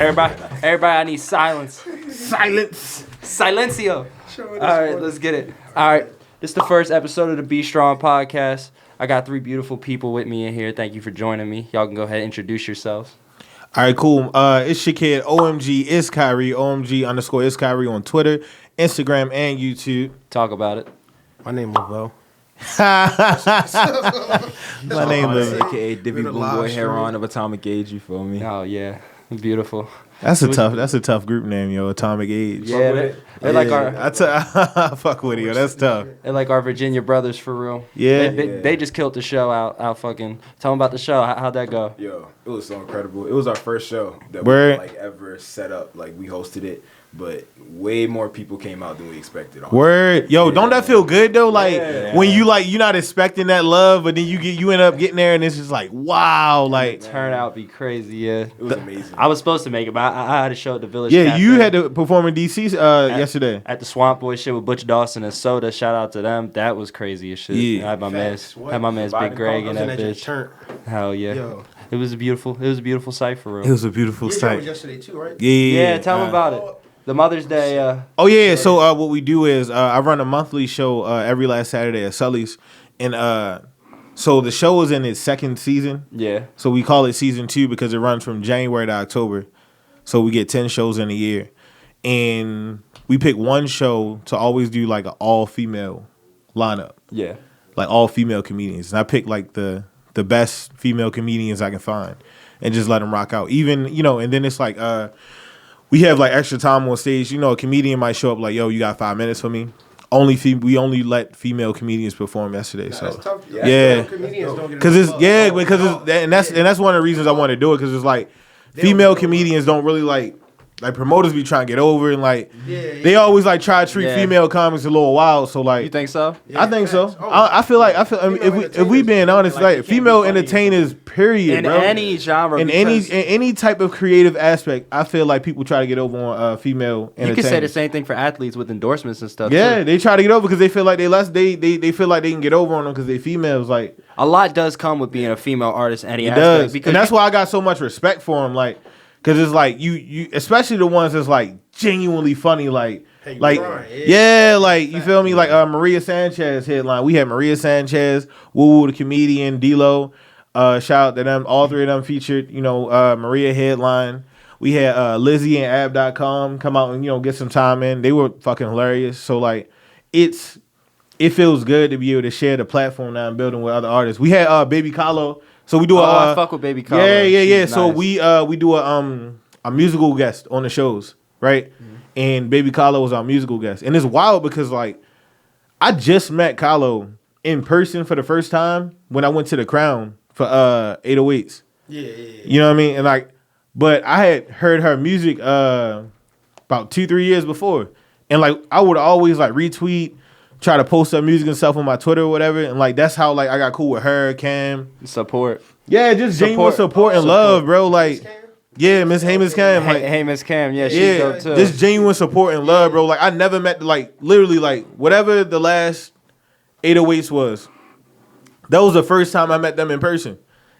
Everybody, I need silence. Silence. Silencio. All right, let's get it. All right, this is the first episode of the Be Strong podcast. I got 3 beautiful people with me in here. Thank you for joining me. Y'all can go ahead and introduce yourselves. All right, cool. It's your kid, OMG is Khairy, OMG _ is Khairy on Twitter, Instagram, and YouTube. Talk about it. My name is Lavelle. My name is AKA Dippy Blue Boy Heron of Atomic Age. You feel me? Oh yeah, beautiful. That's a tough group name, yo. Atomic Age. Yeah, they're like our. I fuck with it, yo. That's tough. They're like our Virginia brothers for real. Yeah. They just killed the show out fucking. Tell them about the show. How'd that go? Yo, it was so incredible. It was our first show that Word. we ever set up. Like we hosted it, but way more people came out than we expected. Word. Yo, don't that feel good though? Like when you're not expecting that love, but then you end up getting there and it's just like wow, like turnout be crazy. Yeah, It was amazing. I was supposed to make it, but I had a show at the Village. yeah, Cafe you had to perform in DC yesterday. at the Swamp Boy shit with Butch Dawson and Soda. Shout out to them. That was crazy as shit. Yeah. I had my Facts. man's What? had my man's Big Greg in that bitch. Turn. Hell yeah. Yo. It was a beautiful sight for real. It was a beautiful Your show was sight. yesterday too, right? Yeah, tell them about it. The Mother's Day. Oh yeah, so what we do is I run a monthly show every last Saturday at Sully's, and so the show is in its 2nd season. Yeah. So we call it season 2 because it runs from January to October. So we get 10 shows in a year, and we pick one show to always do like an all female lineup, Yeah. like all female comedians. And I pick like the best female comedians I can find, and just let them rock out. Even and then it's like we have like extra time on stage. A comedian might show up like, yo, you got 5 minutes for me. We only let female comedians perform yesterday. Nah, so that's tough. yeah, Comedians don't get because it's enough love. and that's one of the reasons I want to do it, because it's like female comedians don't really like promoters be trying to get over, and they always like try to treat female comics a little wild. So like, You think so? I think so. facts. Oh. I feel if we being honest, like female entertainers, period, In bro. any genre. In any type of creative aspect, I feel like people try to get over on female entertainers. you can say the same thing for athletes with endorsements and stuff. Yeah, too. they try to get over because they feel like they feel like they can get over on them because they females. Like A lot does come with being a female artist. Any it aspect, does, because and that's why I got so much respect for them. Like, because it's like you, especially the ones that's like genuinely funny. Like, Hey, like Brian, yeah, like you feel me? Like Maria Sanchez headline. We had Maria Sanchez, Woo Woo the comedian, D-Lo. Shout out to them. All 3 of them featured. Maria headline. We had Lizzie and Ab.com come out and get some time in. They were fucking hilarious. So like, it feels good to be able to share the platform now and building with other artists. We had Baby Kahlo. So we do I fuck with Baby Carl. Yeah. She's So nice. we do a musical guest on the shows, right? Mm-hmm. And Baby Kahlo was our musical guest. And it's wild because like I just met Kahlo in person for the first time when I went to the Crown for 808s. Yeah. You know what I mean? And like, but I had heard her music about 2-3 years before. And like I would always like retweet, try to post her music and stuff on my Twitter or whatever, and like that's how like I got cool with her, Cam. Support. Yeah, just genuine support and love, bro. Like, yeah, Miss Miss Cam. Like, Hey, Miss Cam. Yeah, she's dope too. just genuine support and love, bro. Like I never met like literally like whatever the last 808s was. That was the first time I met them in person.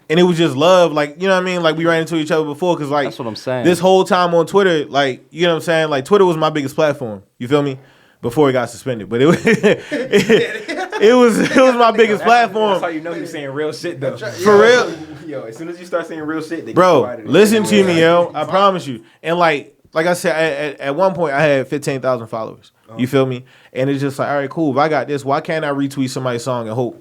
And it was just love, like, you know what I mean? Like, we ran into each other before, because, like, That's what I'm saying. This whole time on Twitter, like, you know what I'm saying? Like, Twitter was my biggest platform. You feel me? Before it got suspended. But it was, it was my biggest platform. That's how you know you're saying real shit, though. For real. Yo, as soon as you start saying real shit, they get Bro, quiet. listen to me, yo. I promise you. And, like I said, at one point, I had 15,000 followers. You feel me? And it's just like, all right, cool. If I got this, why can't I retweet somebody's song and hope?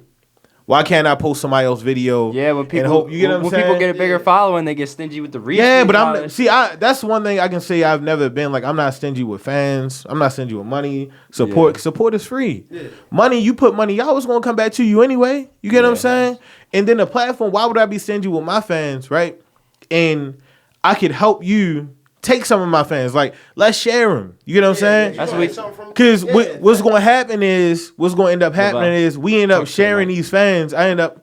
Why can't I post somebody else's video? Yeah, when people hope, you get what I'm saying? people get a bigger following, they get stingy with the retweets. Yeah, but that's one thing I can say I've never been like. I'm not stingy with fans. I'm not stingy with money. Support is free. Yeah. Money, you put money out, it's gonna come back to you anyway. You get what I'm saying? And then the platform, why would I be stingy with my fans, right? And I could help you take some of my fans. Like, let's share them. You get what I'm saying? That's what Because what's going to happen is, what's going to end up happening is we end up sharing these fans. I end up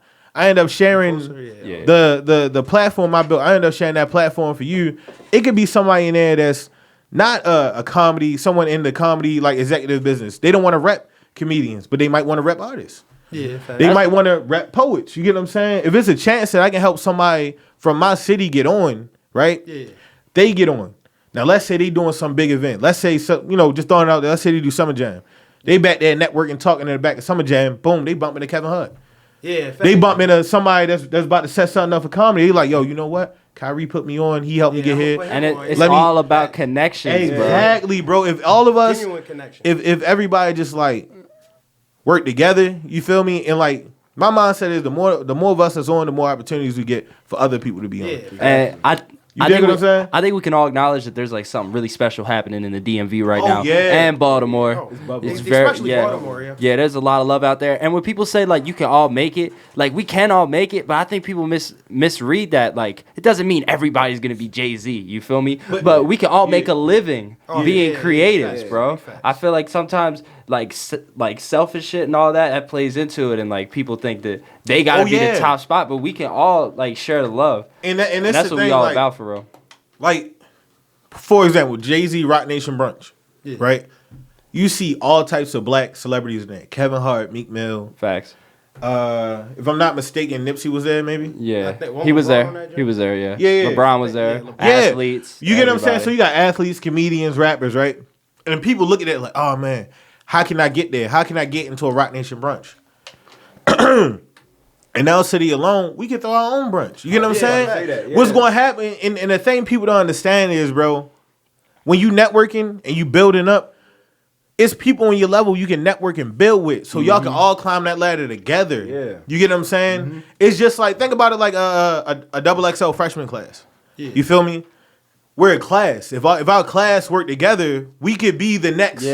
sharing the platform I built. I end up sharing that platform for you. It could be somebody in there that's not a comedy, someone in the comedy like executive business. They don't want to rep comedians, but they might want to rep artists. Yeah, they might want to rep poets. You get what I'm saying? If it's a chance that I can help somebody from my city get on, right? Yeah. They get on. Now, let's say they doing some big event. Let's say, just throwing it out there. Let's say they do Summer Jam. They back there networking, talking in the back of Summer Jam. Boom, they bump into Kevin Hart. Yeah, they bump into somebody that's about to set something up for comedy. They like, yo, you know what? Khairy put me on. He helped me get here. And it's all about connections, exactly, bro. If all of us, if everybody just like work together, you feel me? And like my mindset is the more of us that's on, the more opportunities we get for other people to be on. And I think what I'm saying? I think we can all acknowledge that there's like something really special happening in the DMV right now. Yeah. And Baltimore. It's very Baltimore, yeah, there's a lot of love out there. And when people say like you can all make it, like we can all make it, but I think people misread that. Like it doesn't mean everybody's gonna be Jay-Z, you feel me? But we can all make a living being creatives, bro. I feel like sometimes like selfish shit and all that plays into it, and like people think that they gotta be the top spot, but we can all like share the love, and that's what we all about for real. Like, for example, Jay-Z Rock Nation brunch, right? You see all types of black celebrities in there. Kevin Hart, Meek Mill. Facts. If I'm not mistaken, Nipsey was there, maybe. Yeah, he was there. He was there. Yeah. LeBron was there. Athletes. You get what I'm saying? So you got athletes, comedians, rappers, right? And people look at it like, oh man, how can I get there? How can I get into a Rock Nation brunch? In our city alone, we can throw our own brunch. You get what I'm saying? What's going to happen? And the thing people don't understand is, bro, when you networking and you building up, it's people on your level you can network and build with. So y'all can all climb that ladder together. Yeah. You get what I'm saying? It's just like, think about it like a double XL freshman class. Yeah. You feel me? We're a class. If our class work together, we could be the next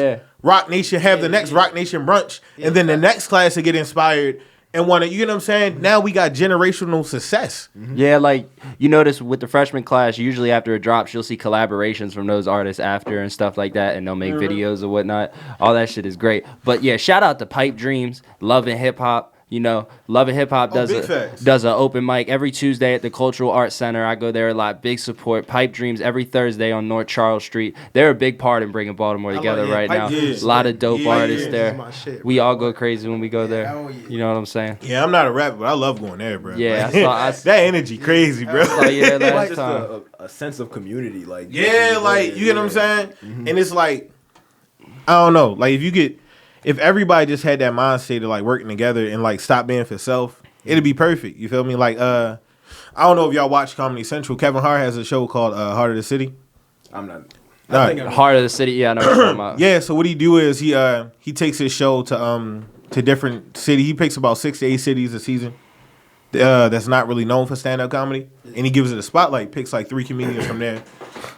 Rock Nation, have the next Rock Nation brunch, and then the next class to get inspired and want to, you know what I'm saying? Now we got generational success. Yeah, like you notice with the freshman class, usually after it drops, you'll see collaborations from those artists after and stuff like that, and they'll make videos or whatnot. All that shit is great. But yeah, shout out to Pipe Dreams, Love and Hip Hop. You know, Love and Hip Hop does an open mic every Tuesday at the Cultural Arts Center. I go there a lot. Big support. Pipe Dreams every Thursday on North Charles Street. They're a big part in bringing Baltimore together right now. A lot of dope artists there. We all go crazy when we go there. You know what I'm saying? Yeah, I'm not a rapper, but I love going there, bro. Yeah, like, that energy crazy, bro. Last time. A sense of community, like you get what I'm saying? And it's like, I don't know, like if everybody just had that mindset of like working together and like stop being for self, it'd be perfect. You feel me? Like I don't know if y'all watch Comedy Central. Kevin Hart has a show called Heart of the City. I'm not. Heart of the City. Yeah, I know what you're talking about. Yeah. So what he do is he takes his show to different cities. He picks about 6 to 8 cities a season that's not really known for stand-up comedy, and he gives it a spotlight. Picks like 3 comedians from there.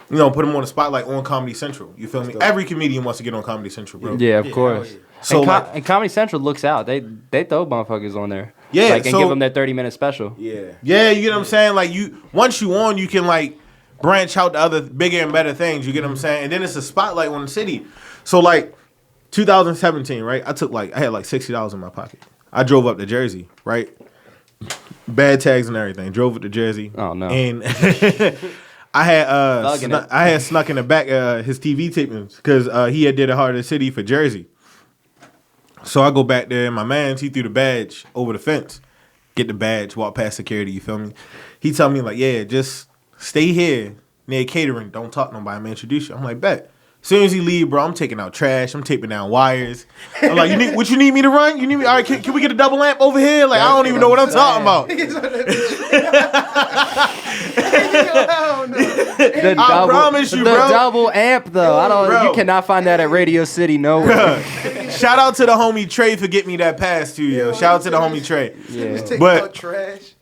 You know, put them on the spotlight on Comedy Central. You feel me? Every comedian wants to get on Comedy Central, bro. Yeah, of course. So and Comedy Central looks out. They throw motherfuckers on there. Yeah, and give them their 30-minute special. Yeah, you get what I'm saying? Like once you on, you can like branch out to other bigger and better things. You get what I'm saying? And then it's a spotlight on the city. So like 2017, right? I had like $60 in my pocket. I drove up to Jersey, right? Bad tags and everything. Drove up to Jersey. Oh no. And I had snuck in the back his TV tapings because he had did a Heart of the City for Jersey. So I go back there, and my man, he threw the badge over the fence. Get the badge, walk past security, you feel me? He tell me, like, yeah, just stay here near catering. Don't talk to nobody. I'm going to introduce you. I'm like, bet. As soon as he leave, bro, I'm taking out trash. I'm taping down wires. I'm like, what you need me to run? You need me? All right, can we get a double lamp over here? Like, I don't even know what I'm talking about. I promise you, bro. The double amp, though. You cannot find that at Radio City nowhere. Shout out to the homie Trey for getting me that pass too, yo. Shout out to the homie Trey. Yeah. But trash.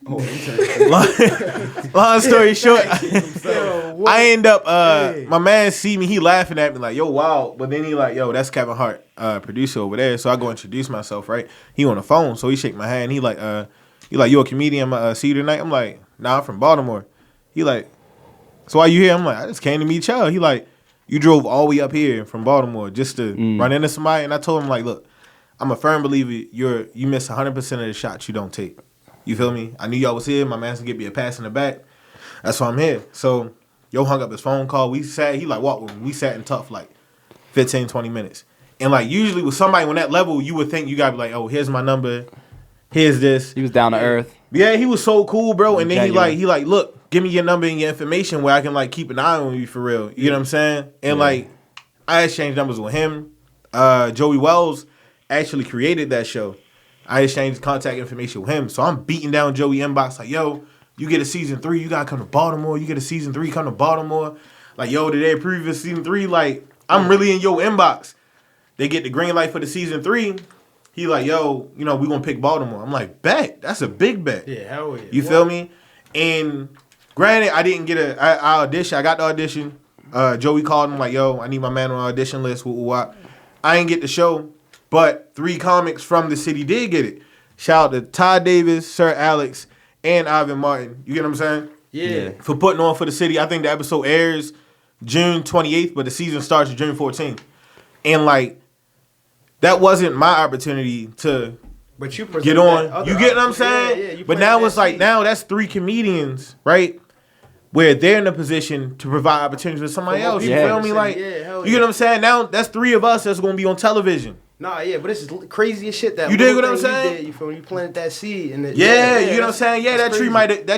Long story short, I end up my man see me, he laughing at me like, yo, wow. But then he like, yo, that's Kevin Hart, producer over there. So I go introduce myself, right? He on the phone, so he shake my hand. He like, you a comedian? See you tonight? I'm like, nah, I'm from Baltimore. He like, so why you here? I'm like, I just came to meet y'all. He like, you drove all the way up here from Baltimore just to run into somebody? And I told him like, look, I'm a firm believer you miss 100% of the shots you don't take. You feel me? I knew y'all was here. My man's gonna get me a pass in the back. That's why I'm here. So, yo hung up his phone call. We sat, he like walked with me. We sat and tough like 15, 20 minutes. And like usually with somebody on that level, you would think you gotta be like, oh, here's my number. Here's this. He was down to earth. Yeah, he was so cool, bro. And then he like, look, give me your number and your information where I can like keep an eye on you for real. You know what I'm saying? And like, I exchanged numbers with him. Joey Wells actually created that show. I exchanged contact information with him. So I'm beating down Joey inbox like, yo, you get a season 3, you gotta come to Baltimore. You get a season 3, come to Baltimore. Like, yo, did they approve of season 3? Like, I'm really in your inbox. They get the green light for the season 3. He like, yo, you know, we gonna pick Baltimore. I'm like, bet. That's a big bet. Yeah, hell yeah. You feel me? And granted, I didn't get I audition. I got the audition. Joey called him like, yo, I need my man on the audition list. I didn't get the show, but 3 comics from the city did get it. Shout out to Todd Davis, Sir Alex, and Ivan Martin. You get what I'm saying? Yeah. For putting on for the city. I think the episode airs June 28th, but the season starts June 14th. And like, that wasn't my opportunity to But you get on. You get what I'm saying? Yeah, but now it's like, now that's 3 comedians, right? Where they're in a position to provide opportunities for somebody else. You feel me? Like, you get what I'm saying? Now that's 3 of us that's going to be on television. Nah, yeah, but this is crazy as shit. That you dig what I'm saying? You feel me? You planted that seed, and you know what I'm saying? Yeah, that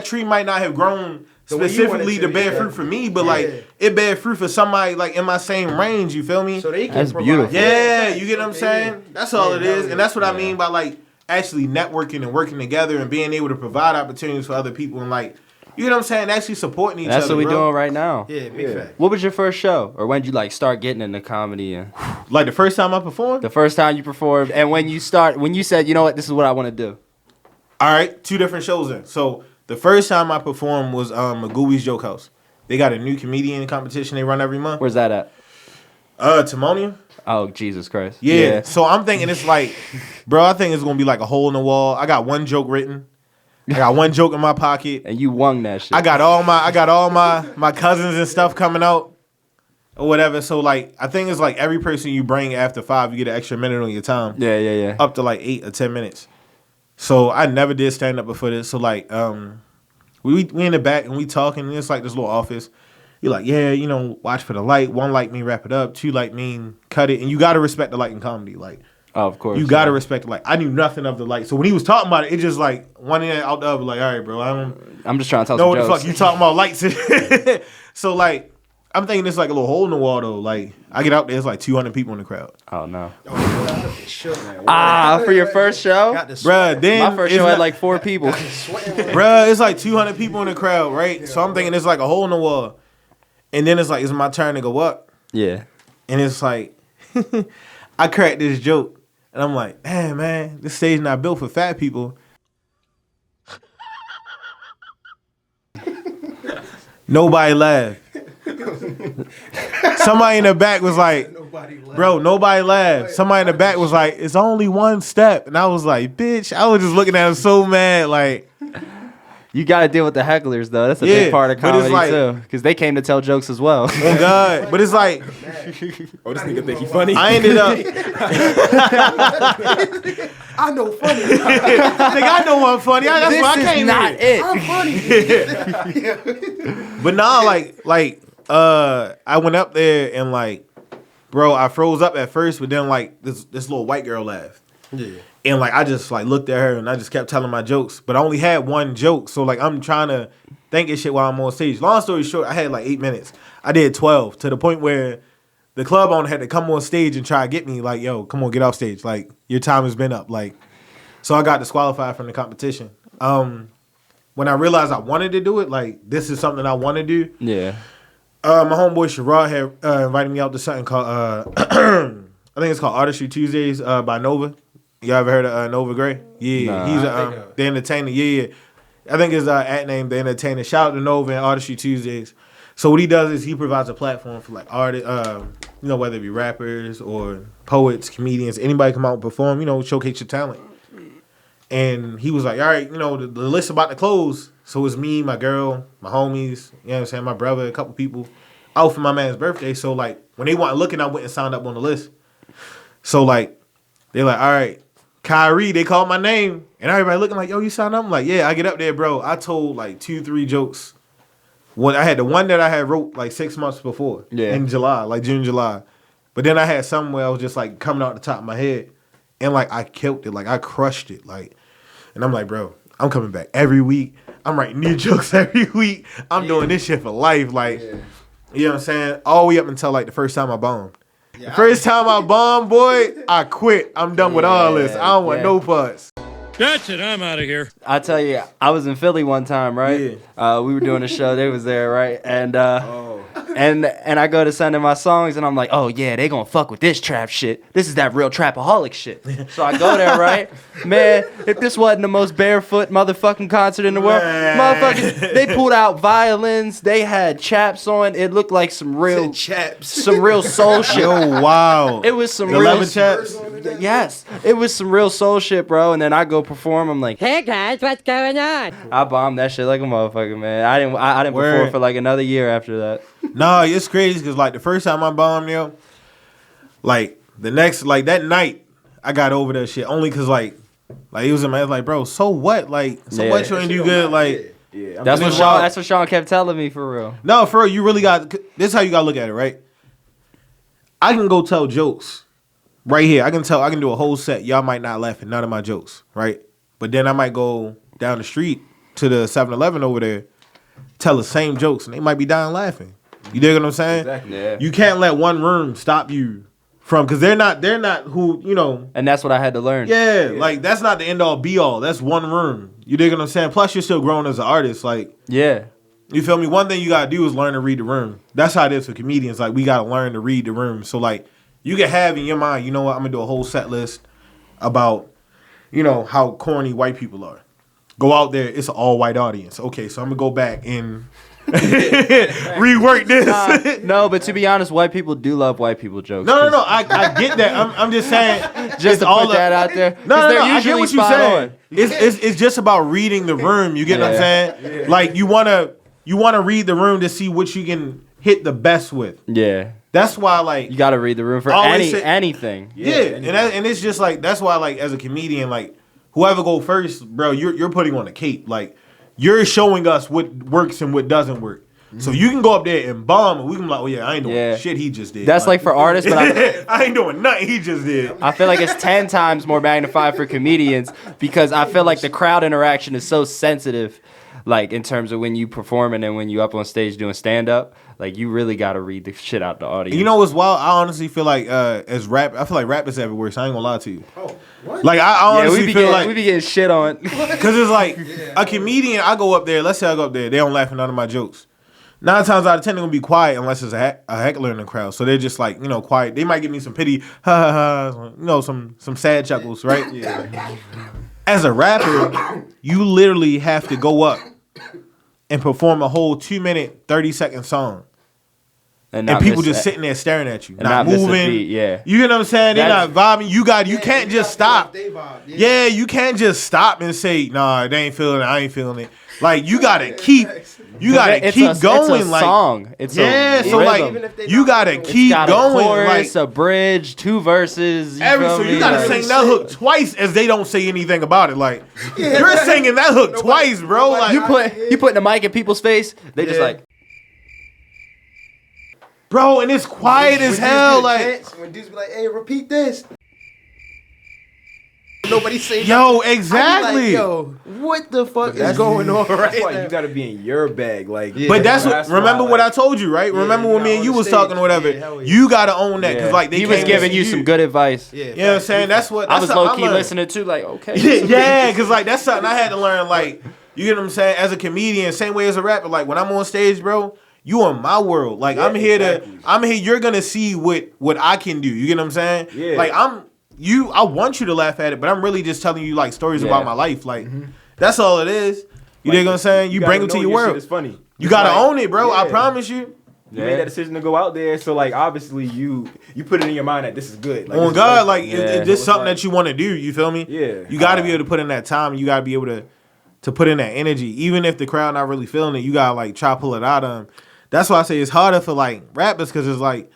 tree might not have grown specifically to bear fruit for me, but like it bear fruit for somebody like in my same range. You feel me? So they can That's provide. beautiful. Yeah, you get what I'm saying? That's all it is, yeah. and that's what I mean by like actually networking and working together and being able to provide opportunities for other people and like, you know what I'm saying? Actually supporting each other. That's what we're doing right now. Yeah, big fact. What was your first show, or when did you like start getting into comedy? And Like the first time I performed. the first time you performed, and when you said, you know what, this is what I want to do. All right, 2 different shows in. So the first time I performed was Magooey's Joke House. They got a new comedian competition they run every month. Where's that at? Timonium. Oh, Jesus Christ. Yeah. So I'm thinking it's like, bro, I think it's gonna be like a hole in the wall. I got 1 joke written. I got 1 joke in my pocket. And you won that shit. I got all my cousins and stuff coming out or whatever. So like, I think it's like every person you bring after 5, you get an extra minute on your time. Yeah. Up to like 8 or 10 minutes. So I never did stand up before this. So like, we in the back and we talking. And it's like this little office. You're like, yeah, you know, watch for the light. 1 light mean wrap it up. 2 light mean cut it. And you got to respect the light in comedy. Like, Oh, of course. you got to respect the light. I knew nothing of the light. So when he was talking about it, it just like one in out the other. Like, all right, bro, I'm just trying to tell know some what the jokes. fuck you talking about lights. So like, I'm thinking it's like a little hole in the wall though. Like, I get out there, it's like 200 people in the crowd. Oh, no. Shit, man. For your first show? Got the sweat. Bruh, then My first it's show had not- like 4 people. Bruh, it's like 200 people in the crowd, right? So I'm thinking it's like a hole in the wall. And then it's like, it's my turn to go up. Yeah. And it's like, I cracked this joke. And I'm like, man, this stage not built for fat people. Nobody laughed. Somebody in the back was like, bro, nobody laughed. Somebody in the back was like, it's only 1 step. And I was like, bitch, I was just looking at him so mad, like, You got to deal with the hecklers, though. That's a Yeah, big part of but it's comedy, like- too. Because they came to tell jokes as well. oh God. But it's like, Oh, this nigga think he funny. I ended up, I know funny. nigga, I know one funny. That's This why I is came not here. it. But nah, I went up there and like, bro, I froze up at first, but then like this little white girl laughed. Yeah. And like I just like looked at her and I just kept telling my jokes. But I only had 1 joke. So like I'm trying to think of shit while I'm on stage. Long story short, I had like 8 minutes. I did 12 to the point where the club owner had to come on stage and try to get me like, yo, come on, get off stage. Like, your time has been up. Like, so I got disqualified from the competition. When I realized I wanted to do it, like, this is something I want to do. Yeah. My homeboy Sherrod had invited me out to something called, I think it's called Artistry Tuesdays by Nova. You ever heard of Nova Gray? Yeah, Nah. he's the entertainer. Yeah. I think his at name, the entertainer. Shout out to Nova and Artistry Tuesdays. So what he does is he provides a platform for like artists, whether it be rappers or poets, comedians, anybody come out and perform, showcase your talent. And he was like, all right, the list about to close. So it's me, my girl, my homies, you know what I'm saying, my brother, a couple people, out for my man's birthday. So like when they weren't looking, I went and signed up on the list. So like they're like, all right, Khairy, they called my name. And everybody looking like, yo, you signed up? I'm like, yeah, I get up there, bro. I told like 2-3 jokes. I had the one that I had wrote like 6 months before in July, like June, July. But then I had some where I was just like coming out the top of my head. And like I killed it. Like I crushed it. Like, and I'm like, bro, I'm coming back every week. I'm writing new jokes every week. I'm doing this shit for life. Like, you know what I'm saying? All the way up until like the first time I bombed. The first time I bombed, boy, I quit. I'm done with all this. I don't want no parts. That's it. I'm out of here. I tell you, I was in Philly one time, right? We were doing a show. They was there, right? And and I go to send in my songs, and I'm like, oh yeah, they gonna fuck with this trap shit. This is that real trapaholic shit. So I go there, right? Man, if this wasn't the most barefoot motherfucking concert in the world, motherfuckers, they pulled out violins. They had chaps on. It looked like some real soul shit. Yo, wow. It was some the real chaps. Yes, it was some real soul shit, bro. And then I go perform. I'm like, hey guys, what's going on? I bombed that shit like a motherfucker, man. I didn't perform for like another year after that. Nah, it's crazy because like the first time I bombed, yo, like the next, like that night, I got over that shit only because like it was in my head, like, bro, so what? Like, so what you ain't do good? Like, that's what Sean kept telling me, for real. No, for real, you really got. This is how you gotta look at it, right? I can go tell jokes right here. I can do a whole set. Y'all might not laugh at none of my jokes, right? But then I might go down the street to the 7-Eleven over there, tell the same jokes, and they might be dying laughing. You dig what I'm saying? Exactly. Yeah. You can't let one room stop you from, because they're not who, you know. And that's what I had to learn. Yeah, like that's not the end all be all. That's one room. You dig what I'm saying? Plus, you're still growing as an artist. Like, yeah. You feel me? One thing you gotta do is learn to read the room. That's how it is for comedians. Like, we gotta learn to read the room. So like, you can have in your mind, you know what? I'm gonna do a whole set list about, you know, how corny white people are. Go out there. It's an all white audience. Okay, so I'm gonna go back and rework this. No, but to be honest, white people do love white people jokes. No. I get that. I'm just saying. Just to put that out there. No. I get what you're saying. It's just about reading the room. You get what I'm saying? Yeah. Like you wanna read the room to see what you can hit the best with. Yeah. That's why, like, you gotta read the room for anything. Yeah, and it's just like that's why, like, as a comedian, like, whoever go first, bro, you're putting on a cape. Like, you're showing us what works and what doesn't work. Mm-hmm. So you can go up there and bomb, and we can be like, oh yeah, I ain't doing shit he just did. That's like for artists, but I ain't doing nothing he just did. I feel like it's 10 times more magnified for comedians because I feel like the crowd interaction is so sensitive. Like, in terms of when you performing and when you up on stage doing stand-up, like, you really got to read the shit out the audience. You know what's wild? I honestly feel like, as rap, I feel like rap is everywhere, so I ain't gonna lie to you. Oh, what? Like, I honestly feel like... we be getting shit on. Because it's like, a comedian, I go up there, let's say I go up there, they don't laugh at none of my jokes. 9 times out of 10, they're gonna be quiet unless there's a heckler in the crowd. So they're just like, you know, quiet. They might give me some pity, ha ha ha, you know, some sad chuckles, right? Yeah. As a rapper, you literally have to go up and perform a whole 2-minute, 30-second song. And people just sitting there staring at you, not moving. Beat, yeah. You get what I'm saying? They're not vibing. You can't just stop. Yeah, you can't just stop and say, nah, they ain't feeling it, I ain't feeling it. Like, you gotta keep going. It's a song. It's a so rhythm. Like, you gotta keep going. A chorus, like, a bridge, 2 verses. So you gotta sing that hook twice as they don't say anything about it. Like, you're singing that hook twice, bro. Like, you putting the mic in people's face, they just like, bro, and it's quiet as hell. Like, when dudes be like, hey, repeat this. Nobody say yo, exactly. Like, yo, what the fuck is going on right That's why now? you gotta be in your bag, like. Yeah. But remember what I told you, right? Remember when me and you was talking or whatever. Yeah. You gotta own that because like he was giving you some good advice. Yeah, you know what I'm saying? That's what I was low key listening to. Like, okay, yeah, because like that's something I had to learn. Like, you get what I'm saying? As a comedian, same way as a rapper. Like when I'm on stage, bro. You in my world. Like I'm here you're gonna see what I can do. You get what I'm saying? Yeah. Like I want you to laugh at it, but I'm really just telling you like stories about my life. Like that's all it is. You dig what I'm saying? You bring it to your world. It's funny. You gotta own it, bro. I promise you. You made that decision to go out there, so like obviously you put it in your mind that this is good. Like, on God, like it's just something that you want to do. You feel me? Yeah. You got to be able to put in that time. You got to be able to put in that energy, even if the crowd not really feeling it. You gotta like try to pull it out of them. That's why I say it's harder for like rappers because it's like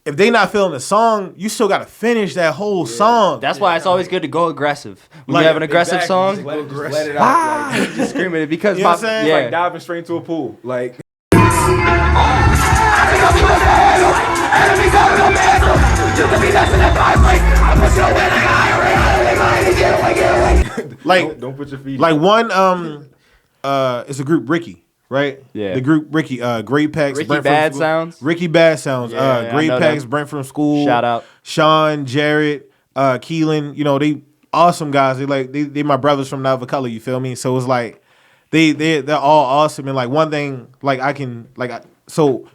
if they not feeling the song, you still gotta finish that whole song. That's why it's always good to go aggressive. When you have an aggressive song, just let it out. Like, just screaming it because you know what I'm saying? It's like diving straight into a pool. Like don't put your feet. Like one it's a group Ricky, right? Yeah. The group Ricky, Great Packs, Ricky Brent Bad from school. Sounds? Ricky Bad Sounds, Yeah, I Great know Packs, them. Brent from school. Shout out. Sean, Jared, Keelan, you know, they awesome guys. They my brothers from Nova Color, you feel me? So it's like they're all awesome. And like one thing, like so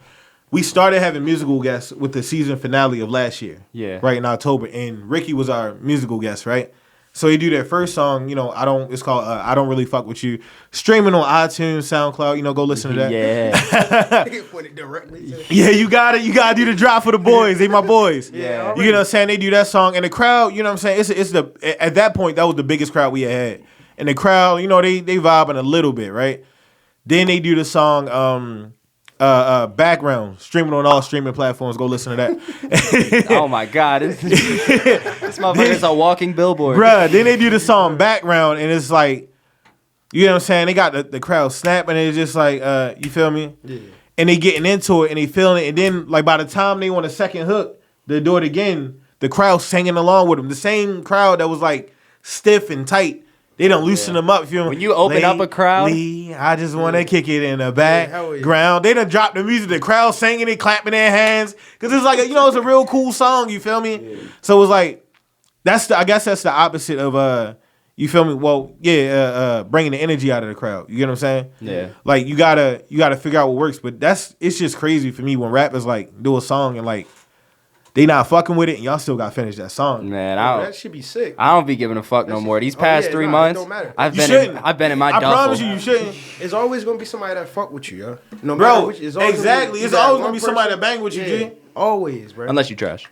we started having musical guests with the season finale of last year. Yeah. Right in October. And Ricky was our musical guest, right? So they do their first song, you know, it's called I Don't Really Fuck With You. Streaming on iTunes, SoundCloud, you know, go listen to that. Yeah. Put it directly to Yeah, you gotta do the drop for the boys. They my boys. Yeah. You know what I'm saying? They do that song, and the crowd, you know what I'm saying? It's at that point that was the biggest crowd we had. And the crowd, you know, they vibing a little bit, right? Then they do the song Background, streaming on all streaming platforms. Go listen to that. Oh my God, this motherfucker is a walking billboard. Bruh, then they do the song Background, and it's like, you know what I'm saying? They got the crowd snapping, and it's just like, you feel me? Yeah. And they getting into it, and they feeling it, and then like by the time they on the second hook, they do it again, the crowd singing along with them. The same crowd that was like stiff and tight, they don't loosen them up. You feel me? When you open up a crowd, I just want to kick it in the hell background. They done dropped the music, the crowd singing it, clapping their hands, because it's like you know it's a real cool song. You feel me? Yeah. So it's like I guess that's the opposite of you feel me? Well, yeah, bringing the energy out of the crowd. You get what I'm saying? Yeah. Like you gotta figure out what works. But it's just crazy for me when rappers like do a song and like they not fucking with it and y'all still got to finish that song. man, That should be sick. I don't be giving a fuck no more. These past 3 it months, don't matter. I've You been in my I duffel. promise you shouldn't. It's always gonna be somebody that fuck with you, yo. No matter Bro, which, it's always exactly. Gonna It's be, always that gonna be one somebody person- that bang with you, G. Always, bro. Unless you trash.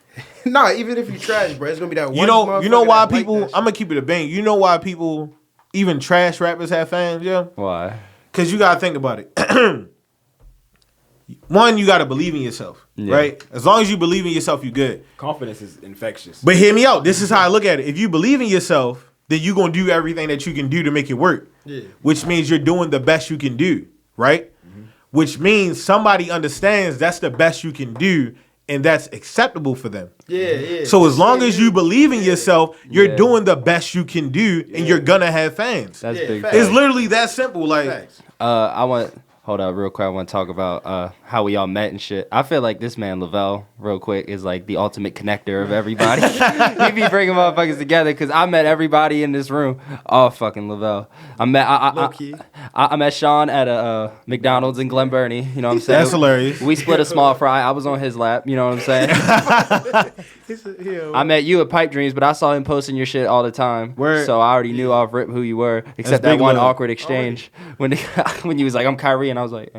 Nah, even if you trash, bro, it's gonna be that one. You know motherfucker why that like people? that I'm shit. gonna keep it a bang. You know why people, even trash rappers, have fans, yeah? Why? Because you gotta think about it. One, you gotta believe in yourself, Yeah. right? As long as you believe in yourself, you good. Confidence is infectious. But hear me out. This is how I look at it. If you believe in yourself, then you're gonna do everything that you can do to make it work. Yeah. Which means you're doing the best you can do, right? Which means somebody understands that's the best you can do and that's acceptable for them. Yeah. So as long as you believe in yourself, you're Yeah. doing the best you can do and you're gonna have fans. That's Yeah, big. facts. It's literally that simple. Like, Facts. Hold up real quick. I want to talk about how we all met and shit. I feel like this man Lavelle, real quick, is like the ultimate connector of everybody. He be bringing motherfuckers together because I met everybody in this room. Oh, fucking Lavelle. I met Sean at a McDonald's in Glen Burnie. You know what I'm saying? That's hilarious. We split a small fry. I was on his lap. You know what I'm saying? I met you at Pipe Dreams, but I saw him posting your shit all the time. Word. So I already knew off rip who you were, except that big one love. awkward exchange when when you was like, "I'm Khairy," and I was like,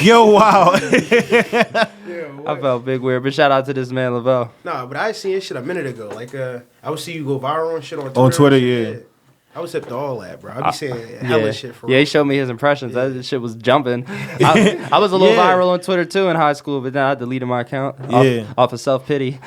yo, wow. I felt big weird. But shout out to this man Lavelle. Nah, but I seen this shit a minute ago. Like, I would see you go viral and shit on Twitter. On Twitter, and yeah. shit. I was hip to all that, bro. I be saying hella shit for Yeah, he real. showed me his impressions. That shit was jumping. I was a little Yeah. viral on Twitter too in high school, but then I deleted my account off of self pity.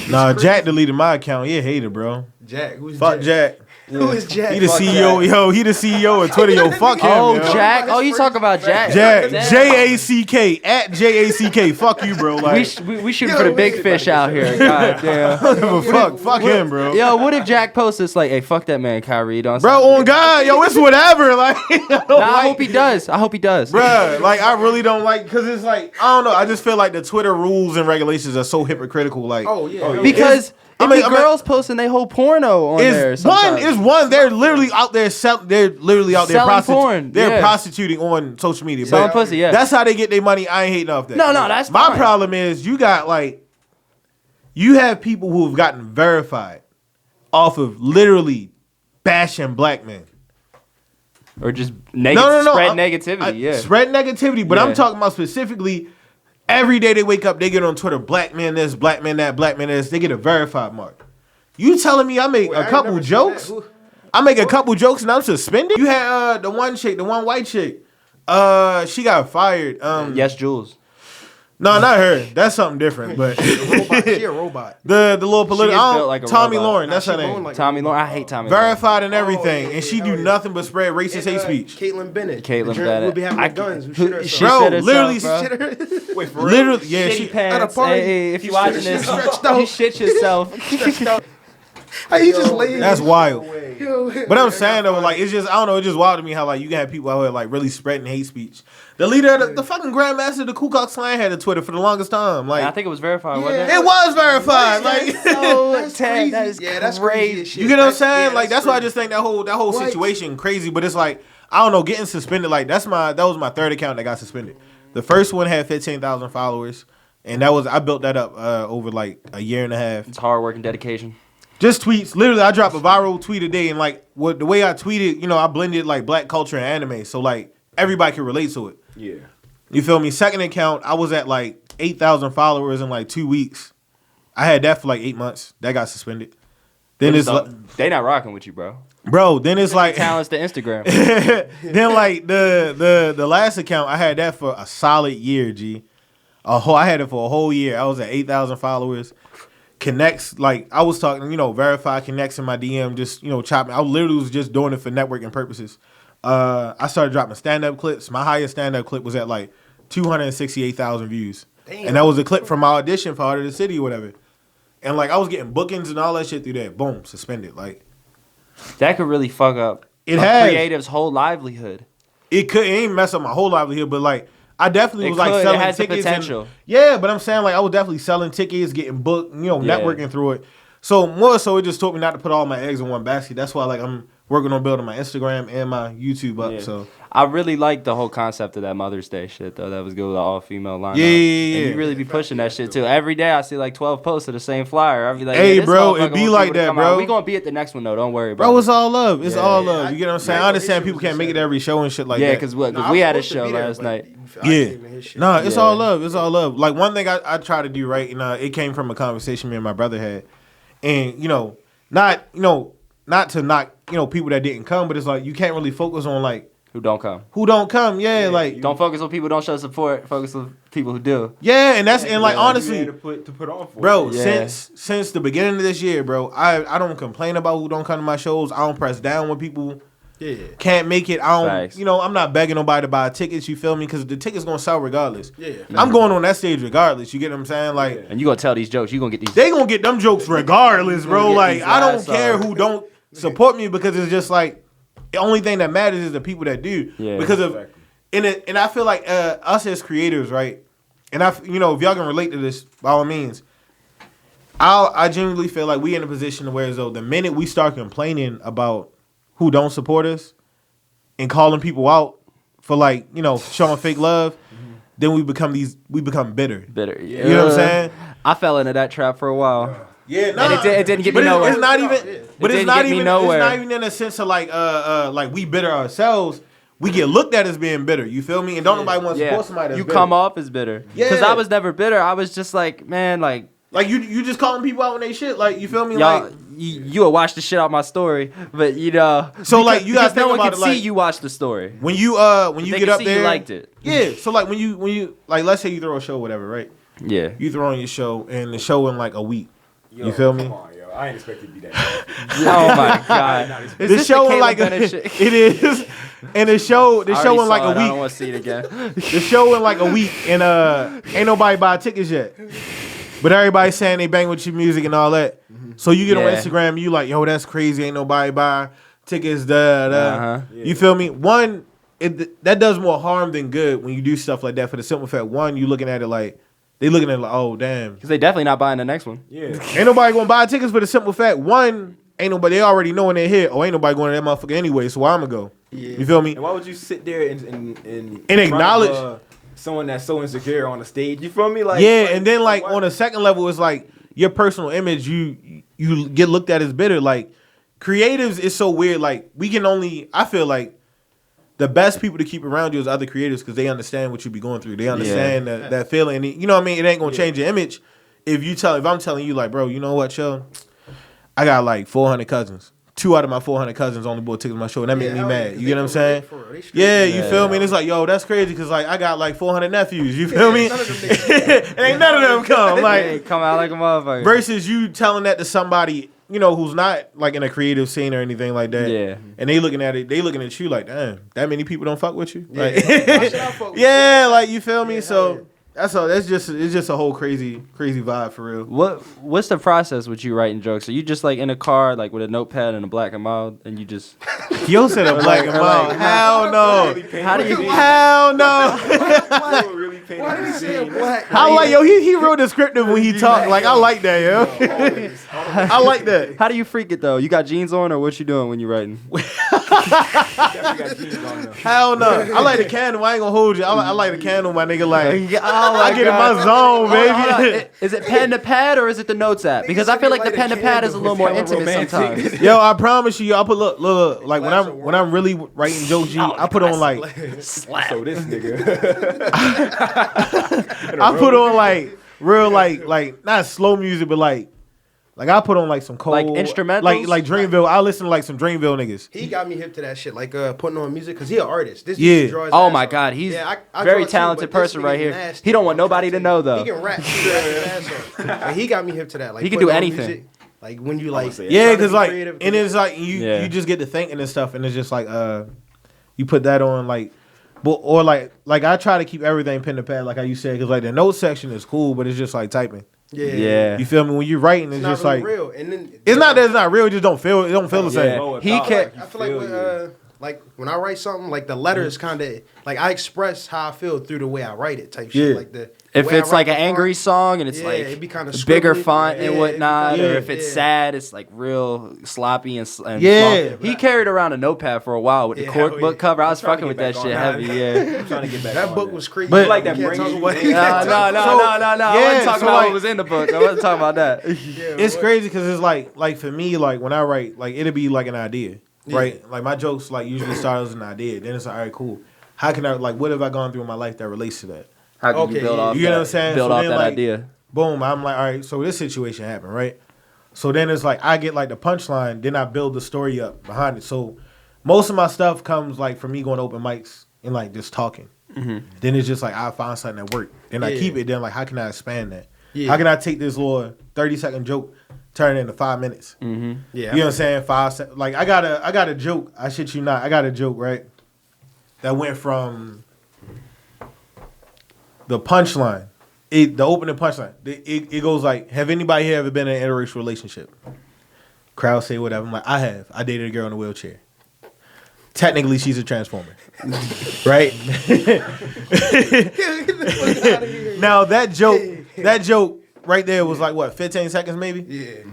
Nah, Jack deleted my account. He a hater, bro. Jack, who's Fuck Jack. Who is Jack? He the Fuck CEO. Yo, he the CEO of Twitter. Yo, fuck him. Oh, yo. Jack. Oh, you talk about Jack. Jack. Damn. JACK at JACK. Fuck you, bro. Like, We shooting for the big fish out here. God damn. fuck him, bro. Yo, what if Jack posts this like, hey, fuck that man, Khairy. Don't Bro, on God, yo, it's whatever. Like, I hope he does. I hope he does. Bruh, like I really don't like because it's like I don't know. I just feel like the Twitter rules and regulations are so hypocritical. Like, Oh yeah. Because I it mean, be girls posting their whole porno on there. it's one. They're literally out there. They're literally out there Selling porn, They're yeah. prostituting on social media. Selling But pussy, yeah. That's how they get their money. I ain't hating off that. No, that's my fine. problem is you got like you have people who have gotten verified off of literally bashing black men. Or just No. spread negativity, yeah. Spread negativity, but Yeah. I'm talking about specifically every day they wake up, they get on Twitter, black man this, black man that, black man this, they get a verified mark. You telling me I make Wait, I a ain't couple never seen jokes? that. Who- I make a couple jokes and I'm suspended? You had the one white chick. She got fired. Yes, Jules. No, not her. That's something different. But robot. She a robot. the little political is built like a Tommy robot. Lauren, that's Nah, her she name. moan like- Tommy Lauren. I hate Tommy Lauren. Verified and everything, yeah, and she yeah, do yeah. nothing but spread racist hate And, speech. Caitlyn Bennett. Caitlyn The joint Bennett. Will be having I- the guns. Who who- shit she herself. Bro, shit herself, literally, bro. Wait, for real? literally, yeah, Shitty she. pants. at a party. Hey, if you She watching stretched this, out. you shit yourself. Hey, he just laid. That's wild. Away. But I'm saying though, like it's just I don't know, it's just wild to me how like you can have people out here like really spreading hate speech. The leader, the fucking grandmaster of the Ku Klux Klan had a Twitter for the longest time. Like I think it was verified, wasn't it? it was verified. Like That's Ted, crazy. that is That's crazy. crazy. as shit. you get what I'm saying? Yeah, Like that's why I crazy. just think that whole situation crazy. But it's like I don't know, getting suspended. Like that was my third account that got suspended. The first one had 15,000 followers, and I built that up over like a year and a half. It's hard work and dedication. Just tweets. Literally, I drop a viral tweet a day, and like the way I tweeted, I blended like black culture and anime, so like everybody can relate to it. Yeah. You feel me? Second account, I was at like 8,000 followers in like 2 weeks. I had that for like 8 months. That got suspended. Then it's like, they not rocking with you, bro. bro. Then it's like Talents to Instagram. then like the last account, I had that for a solid year. I had it for a whole year. I was at 8,000 followers. Connects, like I was talking, verify connects in my DM, just chopping. I literally was just doing it for networking purposes. I started dropping stand-up clips. My highest stand-up clip was at like 268,000 views. Damn. And that was a clip from my audition for Heart of the City or whatever. And like I was getting bookings and all that shit through that. Boom, suspended. Like That could really fuck up It a has. creative's whole livelihood. it ain't mess up my whole livelihood, but like I definitely It was like could. It selling has the tickets. potential. Yeah, but I'm saying like I was definitely selling tickets, getting booked, networking through it. So more so, it just taught me not to put all my eggs in one basket. That's why like I'm working on building my Instagram and my YouTube up. Yeah. So I really like the whole concept of that Mother's Day shit, though. That was good with the all-female lineup. Yeah. And you really be pushing that shit, too. Every day I see like 12 posts of the same flyer. I'll be like, Hey, this bro, it motherfucker be want like people to that, come bro. out. We gonna be at the next one, though. Don't worry, bro, it's all love. It's Yeah. all love. You get what I'm saying? I understand issue people was can't just make it to every show and shit like Yeah, that. because we had a show last night. Nah, it's all Yeah. love. It's all love. Like one thing I try to do right, it came from a conversation me and my brother had, and not to knock people that didn't come, but it's like you can't really focus on like Who don't come. who don't come. Yeah, like Don't focus on people who don't show support. Focus on people who do. yeah, and that's and like honestly, to put on for bro, Yeah. since the beginning of this year, bro, I don't complain about who don't come to my shows. I don't press down when people can't make it. I don't, Facts. I'm not begging nobody to buy tickets. You feel me? Because the tickets gonna sell regardless. Yeah. I'm going on that stage regardless. You get what I'm saying? Like And you gonna tell these jokes. You gonna get these. they gonna get them jokes regardless, bro. get Like these I don't ass care off. who don't support me because it's just like the only thing that matters is the people that do. Yeah. Because of Exactly. and I feel like us as creators, right? And if y'all can relate to this, by all means, I genuinely feel like we in a position where as though the minute we start complaining about who don't support us and calling people out for like showing fake love, then we become bitter. Bitter. You know what I'm saying? I fell into that trap for a while. Yeah, And it didn't get me but nowhere. It's not even. But it's didn't not get me even. nowhere. It's not even in a sense of like we bitter ourselves. We get looked at as being bitter. You feel me? And don't nobody want to support somebody that's you bitter. come off as bitter. Yeah. Because I was never bitter. I was just like, man, like Like you just calling people out on their shit. Like you feel me? y'all, Like you will watch the shit out my story, but So, like, you gotta because no think one about can it, see like- you watch the story. when you They get can up see there, you liked it. Yeah. So like when you like let's say you throw a show, whatever, right? Yeah. You throw on your show and the show in like a week. You feel me? Come on, yo. I ain't expect it to be that bad. Oh my god. Is The this show the in Caleb like Bennett shit? it is, and the show I show already in like saw a it. I don't week. want to see it again. The show in like a week, and ain't nobody buy tickets yet. But everybody's saying they bang with your music and all that. So you get on Yeah. Instagram, you like, yo, that's crazy. Ain't nobody buy tickets. Da da. Uh-huh. You feel me? One, that does more harm than good when you do stuff like that. For the simple fact, one, you looking at it like they looking at it like, oh damn, Because they definitely not buying the next one. Yeah. ain't nobody gonna buy tickets for the simple fact. One, ain't nobody. They already know when they're here. Oh, ain't nobody going to that motherfucker anyway. So why I'm gonna go? Yeah. You feel me? And why would you sit there and acknowledge- front of, someone that's so insecure on the stage? You feel me? Like Yeah, and then like why- on a second level, it's like your personal image. You get looked at as bitter. Like creatives is so weird. Like we can only. I feel like the best people to keep around you is other creators because they understand what you be going through. They understand that feeling. And you know what I mean? It ain't gonna change your image if I'm telling you like, bro, you know what, yo, I got like 400 cousins. 2 out of my 400 cousins only bought tickets to my show, and that made me mad. You get what I'm saying? Yeah, you feel me? And it's like, yo, that's crazy because like I got like 400 nephews. You feel me? Ain't none of them come. Hey, Like come out like a motherfucker. versus you telling that to somebody who's not like in a creative scene or anything like that. Yeah. And they looking at it, they looking at you like, damn, that many people don't fuck with you. Like, Why should I fuck with yeah, like you feel me? So That's all. It's just a whole crazy vibe for real. What's the process with you writing jokes? Are you just like in a car, like with a notepad and a black and mild, and you just? Yo said a black and mild. Hell no. How do you? Hell no. Why did he say black? I like he real descriptive when he talk. Like I like that, yo. I like that. How do you freak it though? You got jeans on, or what you doing when you writing? Hell no. I like the candle. I ain't gonna hold you. I like the candle, my nigga. Like I get in my zone, baby. Is it pen to pad or is it the notes app? Because I feel like the pen to pad is a little more intimate sometimes. Yo, I promise you, I put look. Like when I'm really writing jokes, G, I put on like Slap. So this nigga. I put on like real like not slow music, but like I put on like some cold Like instrumentals? like Dreamville. I listen to like some Dreamville niggas. He got me hip to that shit, like putting on music, because he an artist. This Yeah. dude draws Oh ass my off. God, he's I very draw too, talented but this person right nigga's here. nasty. He don't want I'm nobody to trying know you. though. He can rap. He rap his ass off. Like, he got me hip to that. Like He can do putting on anything. music, like when you like. Yeah, trying to because be like creative, and it's like you just get to thinking and stuff, and it's just like you put that on like. But, or like I try to keep everything pen to pad, like how you said, because like the note section is cool, but it's just like typing. Yeah. You feel me? When you're writing, it's not just really like real. And then it's not that it's not real. It just don't feel the same. Yeah. He can. I feel like like when I write something, like the letters kind of like I express how I feel through the way I write it, type shit. Yeah. Like the If way I it's write like the an angry font. song and it's Yeah, like it'd be kinda bigger scribbly. font and Yeah, whatnot, it'd be or kinda- if it's yeah. sad, it's like real sloppy and Yeah. small. He carried around a notepad for a while with the Yeah, cork hell book yeah. cover. I was trying to fucking with get that back shit on heavy. that. Yeah. I'm trying to get back That on book that. was crazy. But- like that You can't brain talk you about- made. you can't talk about- No. I wasn't talking so about like- what was in the book. I wasn't talking about that. Yeah, It's what? crazy because it's like for me, like when I write, like it'll be like an idea, right? Like my jokes like usually start as an idea. Then it's like, all right, cool. How can I like what have I gone through in my life that relates to that? How can you Okay, build yeah. off You know that? what I'm saying? Build So off then, that like, idea. Boom, I'm like, all right, so this situation happened, right? So then it's like I get like the punchline, then I build the story up behind it. So most of my stuff comes like from me going to open mics and like just talking. Then it's just like I find something that worked. Then I Yeah. keep it. Then like how can I expand that? Yeah. How can I take this little 30-second joke, turn it into 5 minutes? Yeah, You know what I'm saying? 5 seconds. Like I got a joke. I shit you not. I got a joke right that went from the punchline. The opening punchline. It goes like, have anybody here ever been in an interracial relationship? Crowd say whatever. I'm like, I have. I dated a girl in a wheelchair. Technically, she's a transformer. Right? Now that joke right there was like what, 15 seconds maybe? Yeah.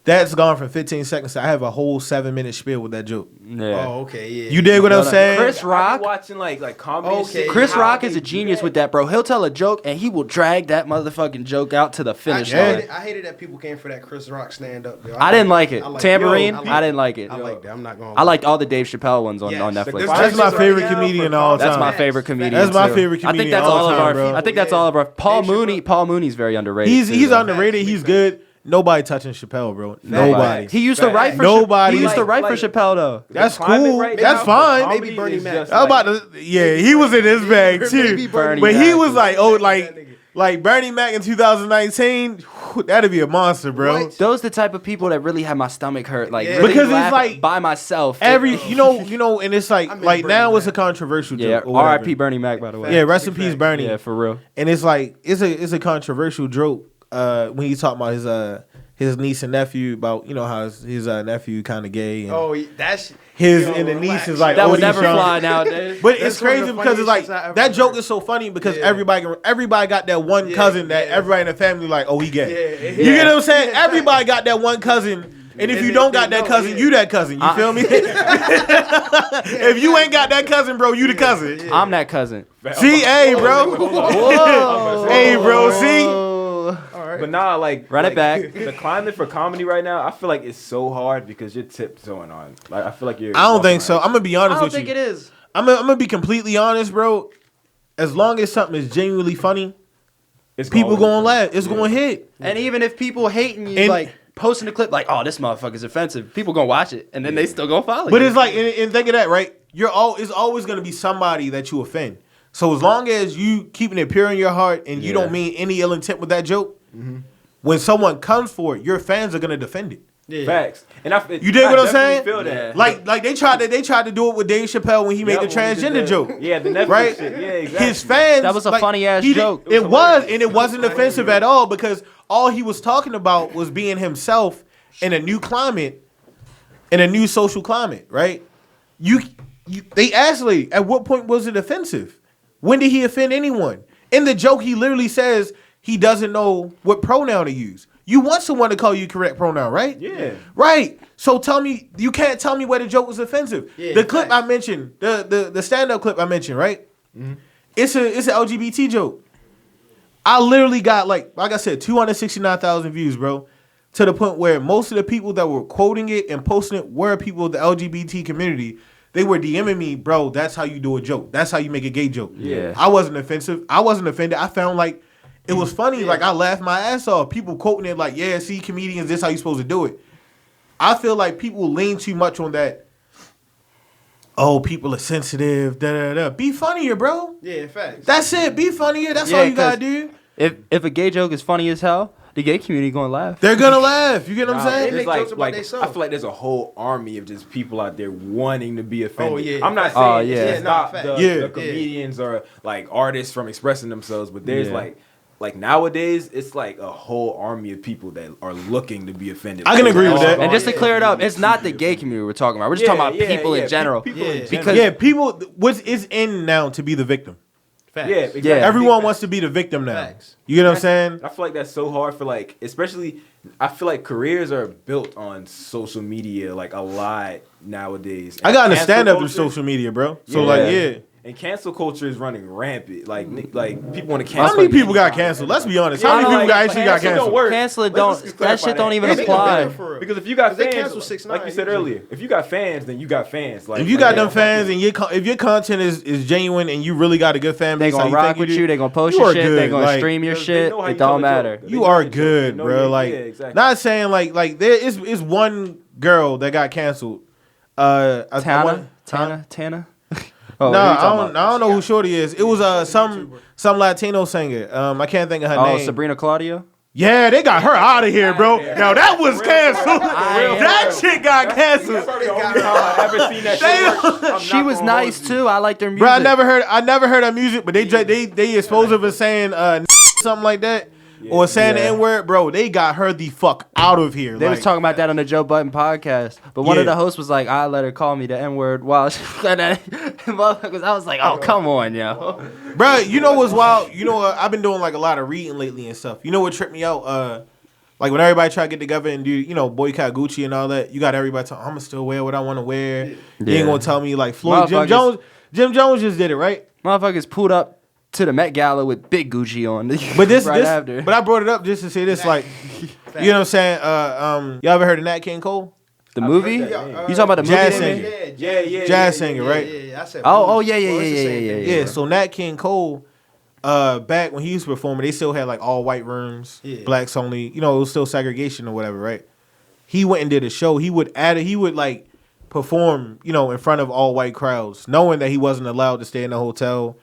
That's gone from 15 seconds to I have a whole 7-minute spiel with that joke. Yeah. Oh, okay. Yeah. You dig what I'm saying? Chris I Rock. be watching like comedy. Okay. shit. Chris How Rock is a genius with that, bro. He'll tell a joke and he will drag that motherfucking joke out to the finish line. I hated that people came for that Chris Rock stand up. I didn't like it. I like- Tambourine, Yo, I didn't like it. I like that. I'm not going. I liked all the Dave Chappelle ones on Yes. Netflix. There's- That's my That's favorite right now comedian for of all That's time. my favorite comedian. That's my too. favorite I think comedian that's all all of time, our. bro. I think that's all of our. Paul Mooney's very underrated. He's too. underrated. He's good. Nobody touching Chappelle, bro. Nobody. He used to write for Nobody. He used to Like- write for Chappelle though. That's climate cool. right That's now, fine. comedy Maybe Bernie is Mac. just I was about to. Yeah, he was in his bag Maybe too. Bernie But he Mac. was like, oh, like Bernie Mac in 2019. That'd be a monster, bro. What? Those the type of people that really have my stomach hurt. Like Yeah. really Because it's laugh like by myself. you know, and it's like I miss like Bernie now it's a Mac. controversial Yeah. joke. or whatever. R.I.P. Bernie Mac, by the way. Yeah, rest in peace, Bernie. Yeah, for real. And it's like it's a controversial joke when he talking about his niece and nephew about how his nephew kind of gay and Oh, that's his yo, and the niece relax. is like That would OD never Sean. fly nowadays. But That's it's one of crazy the because it's funniest like shits I ever that joke heard. is so funny because Yeah. everybody got that one Yeah, cousin that yeah. everybody in the family like, oh, he gay. Yeah, You get what I'm saying? Everybody got that one cousin. And if And you they- don't they got that know, cousin, yeah. you that cousin. You feel me? If you ain't got that cousin, bro, you the cousin. I'm that cousin. See, hey, bro. Whoa. Hey, bro, see? But nah, like Run it back. The climate for comedy right now, I feel like it's so hard because you're tiptoeing on. Like I feel like you're. I don't walking think so. around. I'm gonna be I honest don't with think you. it is. I'm gonna be completely honest, bro. As long as something is genuinely funny, It's people always gonna funny. laugh. It's gonna hit. And even if people hating you, And- like posting a clip, like, "Oh, this motherfucker's offensive," people gonna watch it, and then they still gonna follow. But you. it's like, and think of that, right? It's always gonna be somebody that you offend. So as long as you keeping it pure in your heart and you Yeah. don't mean any ill intent with that joke, when someone comes for it, your fans are gonna defend it. Yeah. Facts. And You dig what I'm saying? Feel that. Like they tried to do it with Dave Chappelle when he made the transgender joke. Yeah, the Netflix right? shit. Yeah, exactly. His fans. That was a like, funny ass joke. It was, and it wasn't offensive at all because all he was talking about was being himself in a new climate, in a new social climate, right? They asked Lee, at what point was it offensive? When did he offend anyone? In the joke, he literally says he doesn't know what pronoun to use. You want someone to call you correct pronoun, right? Yeah. Right. So tell me, you can't tell me where the joke was offensive. Yeah, the clip I mentioned, the stand-up clip I mentioned, right? Mm-hmm. It's an LGBT joke. I literally got like I said, 269,000 views, bro. To the point where most of the people that were quoting it and posting it were people of the LGBT community. They were DMing me, bro, that's how you do a joke. That's how you make a gay joke. Yeah. I wasn't offensive. I wasn't offended. I found like it was funny. Yeah. Like I laughed my ass off. People quoting it like, yeah, see, comedians, this how you supposed to do it. I feel like people lean too much on that. Oh, people are sensitive. Da da da. Be funnier, bro. Yeah, facts. That's it. Be funnier. That's all you gotta do. If a gay joke is funny as hell, the gay community gonna laugh. They're gonna laugh. You get what I'm saying? They It's make jokes about like I themselves. feel like there's a whole army of just people out there wanting to be offended. Oh, yeah. I'm not saying Oh, yeah. it's not Yeah, the comedians or like artists from expressing themselves, but there's like nowadays it's like a whole army of people that are looking to be offended. I can agree with that. And just to clear it up, it's not the gay community we're talking about. We're just talking about people in general. Because people, what's is in now to be the victim. Facts. Yeah, exactly. Yeah. Everyone wants to be the victim now. Facts. You get what I'm saying? I feel like that's so hard for like, especially, I feel like careers are built on social media like a lot nowadays. I got to Cancel stand up through culture- social media, bro. So like, yeah. And cancel culture is running rampant. Like people want to cancel. How many people got canceled? Let's be honest. How many people actually got canceled? Cancel it don't. That shit don't even They apply. for real. Because if you got They fans, canceled 6ix9ine like you said usually. earlier, if you got fans, then you got fans. Like If you got them fans and if your content is genuine and you really got a good fan They base, gonna how rock think with do, you. They gonna post you your are shit. good. They gonna Like, stream your they shit. know how It you tell don't a joke. matter. They You know are your joke. They good, know bro. your- Like, yeah, exactly. not saying like there is one girl that got canceled. Tana. Oh, No, who you I talking about? don't know who Shorty is. It was some Latino singer. I can't think of her name. Sabrina Claudio. Yeah, they got her out of here, bro. Now that was canceled. That shit got canceled. I've ever seen that shit work. She was nice too. I liked her music. Bro, I never heard her music, but they exposed her for saying something like that. Or saying the N-word, bro, they got her the fuck out of here. They was talking about that on the Joe Budden podcast, but one of the hosts was like, "I let her call me the N-word." While she said that, motherfuckers, I was like, "Oh, come on, yo." Bro, you know what's wild? You know what? I've been doing like a lot of reading lately and stuff. You know what tripped me out? Like when everybody try to get together and do, boycott Gucci and all that. You got everybody talking, I'm gonna still wear what I want to wear. You ain't gonna tell me like Floyd. Jim Jones just did it, right? Motherfuckers pulled up to the Met Gala with big Gucci on. But after. But I brought it up just to say this, like, you know what I'm saying? Y'all ever heard of Nat King Cole? The movie? You talking about the Jazz movie? singer. Yeah. Jazz singer, right? Yeah. I said Oh, blues. yeah. Well, it's the same thing. Yeah, so Nat King Cole, back when he was performing, they still had like all white rooms, blacks only. It was still segregation or whatever, right? He went and did a show. He would like perform, in front of all white crowds, knowing that he wasn't allowed to stay in the hotel,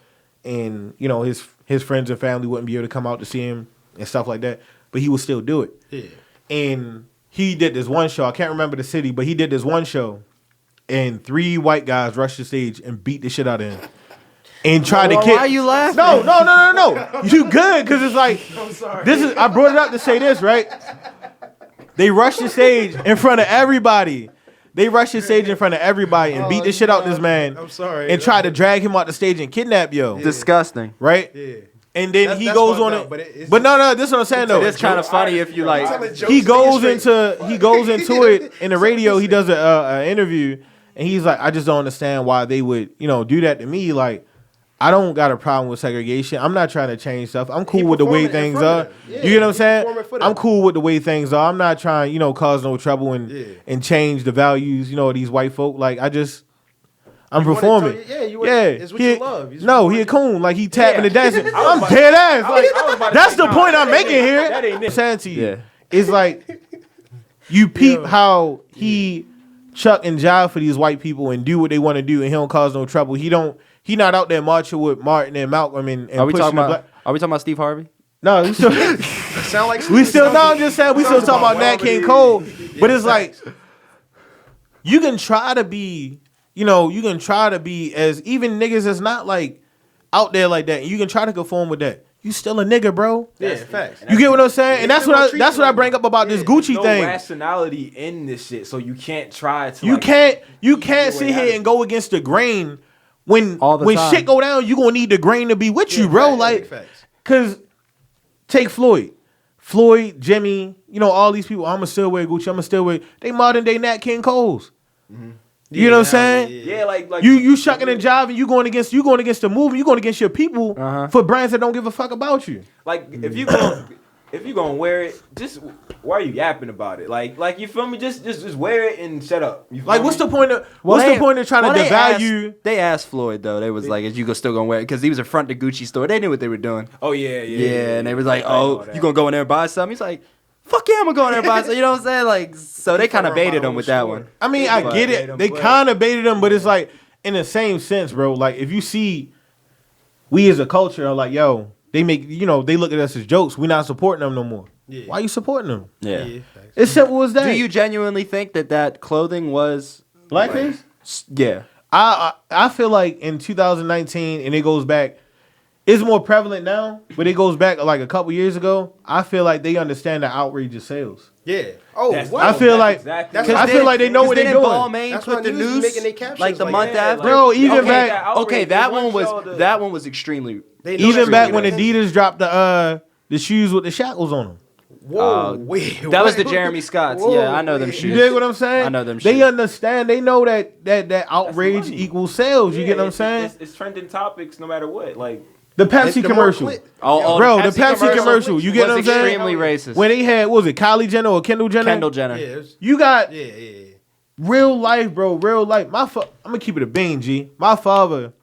and his friends and family wouldn't be able to come out to see him and stuff like that. But he would still do it. Yeah. And he did this one show. I can't remember the city, but he did this one show, and 3 white guys rushed the stage and beat the shit out of him. And tried to kick. Why are you laughing? No. You good? Because it's like, I'm sorry. I brought it up to say this, right? They rushed the stage in front of everybody. And beat the shit out this man. I'm sorry. And tried to drag him out the stage and kidnap yo. Disgusting. Right? Yeah. And then he That's goes fucked on up, it. But no, this is what I'm saying though. It's kind of funny if you like. He goes into it in the radio. He does an interview, and he's like, I just don't understand why they would, do that to me. Like, I don't got a problem with segregation. I'm not trying to change stuff. I'm cool with the way things are. You get what I'm saying? I'm cool with the way things are. I'm not trying, cause no trouble and change the values, of these white folk. Like, I'm performing. It's what you love. He a coon. Like, he tapping and dancing. I'm dead ass. Like, that's the point I'm making here. That ain't it. Saying to you, it's like you peep how he chuck and jive for these white people and do what they want to do, and he don't cause no trouble. He not out there marching with Martin and Malcolm and Are we pushing talking about Steve Harvey? No, we still. Sound like I'm just saying we still talking about Nat King Cole. But it's like you can try to be, you can try to be as even niggas that's not like out there like that. You can try to conform with that. You still a nigga, bro. Yeah, facts. You get what I'm saying? And that's what I bring up about this Gucci no thing. Rationality in this shit, so you can't try to. You can't sit here and go against the grain when shit go down. You gonna need the grain to be with you, bro. Cause take Floyd, Jimmy, all these people. I'ma still wear Gucci. I'ma still wear. They modern day Nat King Coles. Mm-hmm. You know what I'm saying? Yeah, like you shucking and jiving. You going against the movement. You going against your people for brands that don't give a fuck about you. Like if you gonna wear it, just why are you yapping about it? Like you feel me? Just wear it and shut up. Like what's the point of trying to devalue? They asked Floyd though. They was like, "Is you still gonna wear it?" Because he was in front of the Gucci store. They knew what they were doing. Oh yeah. And they was like, "Oh, you gonna go in there and buy something?" He's like, "Fuck yeah, I'm gonna go in there and buy something." You know what I'm saying? Like, so they kind of baited him with that one. I mean, I get it. They kind of baited him, but it's like in the same sense, bro. Like if you see, we as a culture are like, yo, they make they look at us as jokes. We not supporting them no more. Yeah. Why are you supporting them? Yeah. It's simple as that. Do you genuinely think that clothing was blackface? Yeah. I feel like in 2019, and it goes back, it's more prevalent now, but it goes back like a couple years ago. I feel like they understand the outrage of sales. Yeah. Oh, wow. I feel like they know what they're doing. Balmain that's put the news making their captions like the month after. Bro, even back. That one was extremely. Even back when Adidas dropped the shoes with the shackles on them. Whoa, wait. That was the Jeremy Scotts. Yeah, I know them shoes. You dig what I'm saying? I know them shoes. They understand. They know that outrage equals sales. You get what I'm saying? It's trending topics no matter what. Like the Pepsi commercial. The Pepsi commercial. You get what I'm saying? Extremely racist. When they had, what was it, Kylie Jenner or Kendall Jenner? Kendall Jenner. Yeah, you got real life, bro. Real life. I'm gonna keep it a bean, G. My father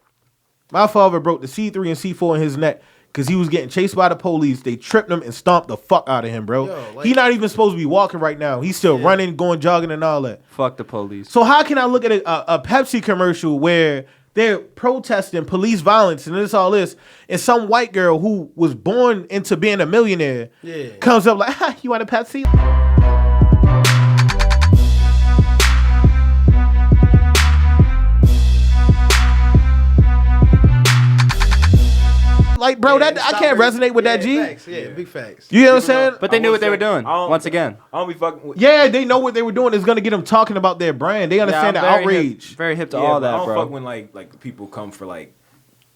broke the C3 and C4 in his neck. Because he was getting chased by the police. They tripped him and stomped the fuck out of him, bro. He's not even supposed to be walking right now. He's still running, going jogging and all that. Fuck the police. So how can I look at a Pepsi commercial where they're protesting police violence and all this, and some white girl who was born into being a millionaire comes up like, you want a Pepsi? Like, bro, I can't resonate with that, G. Facts, big facts. You know what I'm saying? But they knew what they were doing. Once again, I don't be fucking with. Yeah, they know what they were doing. It's gonna get them talking about their brand. They understand the outrage. Very hip to all that, bro. I bro. don't fuck when like people come for like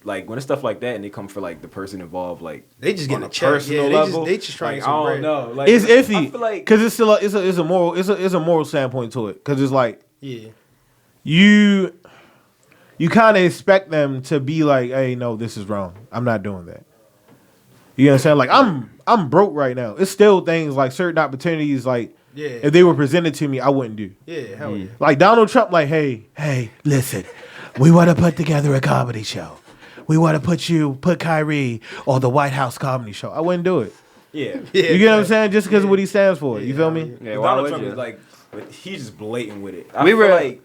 when it's stuff like that and they come for like the person involved, like they just get a personal level. They just trying like, to. I don't know. Like, it's iffy I feel like because it's still it's a moral standpoint to it because it's like you kind of expect them to be like, hey, no, this is wrong. I'm not doing that. You know what I'm saying? Like I'm broke right now. It's still things like certain opportunities like if they were presented to me, I wouldn't do. Yeah, hell yeah. Like Donald Trump, like, hey, listen, we want to put together a comedy show. We want to put Khairy on the White House comedy show. I wouldn't do it. Yeah. You get what I'm saying? Just because of what he stands for. You feel me? Yeah, Donald Trump is like, he's just blatant with it. We were in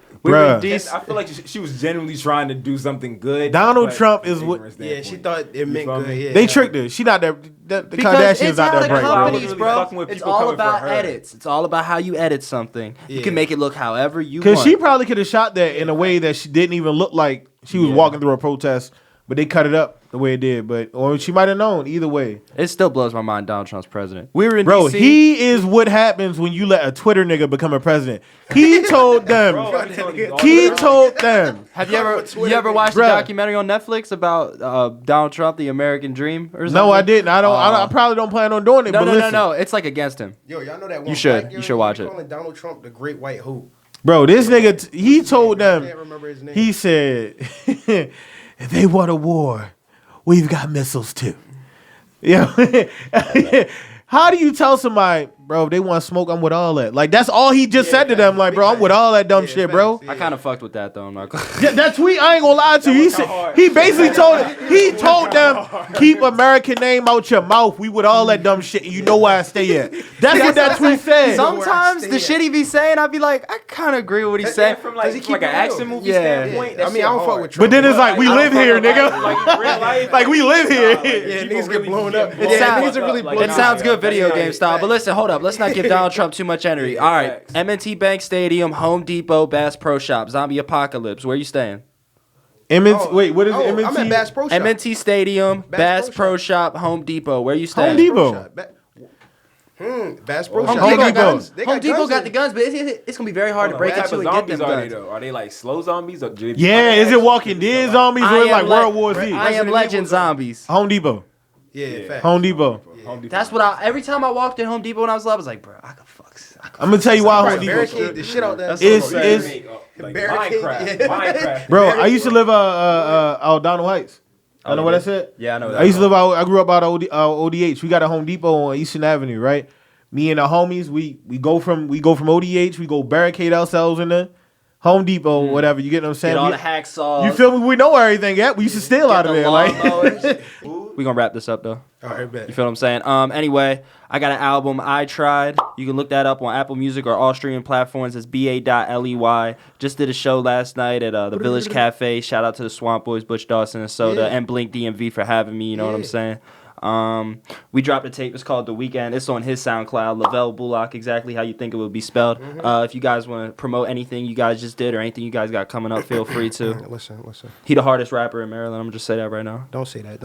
DC. I feel like she was genuinely trying to do something good. Donald Trump is what. Yeah, she thought it meant good. Yeah, they tricked her. She not that. The Kardashians not that bright, bro. It's all about edits. It's all about how you edit something. You can make it look however you want. Because she probably could have shot that in a way that she didn't even look like she was walking through a protest. But they cut it up the way it did. Or she might have known. Either way. It still blows my mind Donald Trump's president. We were in Bro, DC. he is what happens when you let a Twitter nigga become a president. He told them. He told them. Have you ever watched a documentary on Netflix about Donald Trump, the American Dream or something? No, I didn't. I probably don't plan on doing it. No. It's like against him. Yo, y'all know that one. You should watch it. Calling Donald Trump the Great White Hope. Bro, this nigga, he told them. I can't remember his name. He said, if they want a war, we've got missiles too. Yeah. How do you tell somebody, bro, if they want smoke, I'm with all that? Like, that's all he just said to them. Like, bro, I'm with all that dumb shit, bro. I kind of fucked with that, though. I'm not that tweet, I ain't gonna lie to you. He said, he basically told them, keep American name out your mouth. We with all that dumb shit, and you know where I stay at. That's what that tweet said. Sometimes the shit he be saying, I be like, I kind of agree with what he's saying. From like an action movie standpoint. I mean, I don't fuck with Trump. But then it's like, we live here, nigga. Like, we live here. Yeah, niggas get blown up. It sounds good video game style. But listen, hold up. Let's not give Donald Trump too much energy. All right, M&T Bank Stadium, Home Depot, Bass Pro Shop, Zombie Apocalypse. Where you staying? Wait, what is it? M&T? I'm at Bass Pro Shop. M&T Stadium, Bass Pro Shop, Home Depot. Where you staying? Home Depot. Bass Pro Home Shop. Depot. They got guns. Home Depot got the guns, but it's gonna be very hard to break What type into of and get zombies them are they guns. though? Are they like slow zombies? Or Yeah, is it Walking Dead zombies or like World War Z? I Am Legend zombies. Home Depot. Yeah, facts. Home Depot. That's what every time I walked in Home Depot when I was little, I was like, bro, I could fuck. I'm gonna tell you why Home Right, Depot. barricade the shit out there. It's like Barricade, Minecraft. yeah. Minecraft. bro. I used to live out Donald Heights. I know what I said. Yeah, I know. I used to live out. I grew up out of ODH. We got a Home Depot on Eastern Avenue, right? Me and the homies, we go from ODH. We go barricade ourselves in the Home Depot, whatever. You get what I'm saying? Get all the hacksaws. You feel me? We know where everything at. We used to steal out of there. Like, We gonna wrap this up though. All right, bet. You feel what I'm saying? Anyway, I got an album, I Tried. You can look that up on Apple Music or all streaming platforms. It's BA.LEY. Just did a show last night at the Village Cafe. Shout out to the Swamp Boys, Butch Dawson and Soda, and Blink DMV for having me. You know what I'm saying? We dropped a tape. It's called The Weekend. It's on his SoundCloud, Lavelle Bullock, exactly how you think it would be spelled. If you guys want to promote anything you guys just did or anything you guys got coming up, feel free to. Listen. He the hardest rapper in Maryland. I'm gonna just say that right now. Don't say that.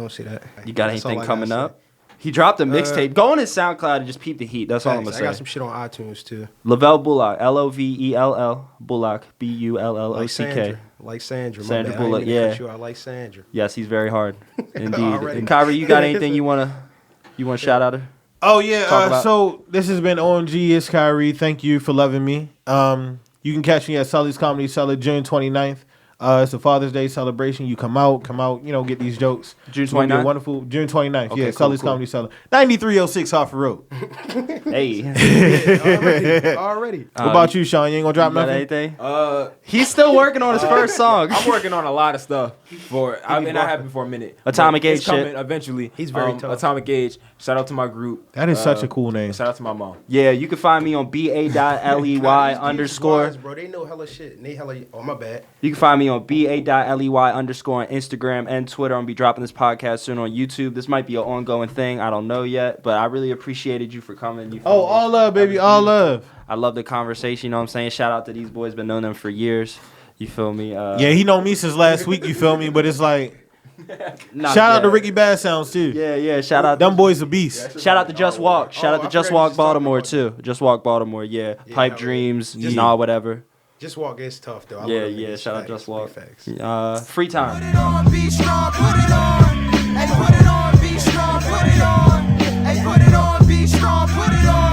You got That's all anything I coming gotta up? He dropped a mixtape. Go on his SoundCloud and just peep the heat. That's all I'm say. gonna I say. got some shit on iTunes too. Lavelle Bullock, Lovell Bullock, Bullock. Like Sandra. Sandra my bad. Bullock, I didn't mean to yeah. cut you out like Sandra. Yes, he's very hard, indeed. Already. And Khairy, you got anything you wanna shout out? oh yeah. Talk about- So this has been OMG. It's Khairy. Thank you for loving me. You can catch me at Sully's Comedy Cellar June 29th. It's a Father's Day celebration. You come out, get these jokes. June It's gonna be 29th? wonderful. June 29th. Okay, Yeah, cool, Sully's cool. Comedy Cellar. 9306 Hartford Road. Hey, Already. What about you, Sean? You ain't gonna drop you got nothing? anything? He's still working on his first song. I'm working on a lot of stuff I have been for a minute. Atomic But it's Age coming shit. eventually. He's very tough. Atomic Age. Shout out to my group. That is such a cool name. Shout out to my mom. Yeah, you can find me on BA.LEY underscore. Bro, they know hella shit. And they hella. Oh my bad. You can find me on BA.LEY underscore on Instagram and Twitter. I'm going to be dropping this podcast soon on YouTube. This might be an ongoing thing. I don't know yet, but I really appreciated you for coming. You feel me? All love, baby. All love. I love the conversation. You know what I'm saying? Shout out to these boys. Been knowing them for years. You feel me? Yeah, he know me since last week, you feel me? But it's like, not shout out to yet. Ricky Bass Sounds too. Yeah. Shout out. Them boys a beast. Shout out to Just Walk. Shout out to I Just forgot Walk you was talking Baltimore about too. Just Walk Baltimore. Yeah. Pipe hell Dreams. yeah. Nah, whatever. Just walk is tough though. I Yeah. love them niggas. Shout out Facts, Just Walk. big facts. Free time. Put it on, be strong, put it on. Hey, put it on, be strong, put it on. Hey, put it on, be strong, put it on.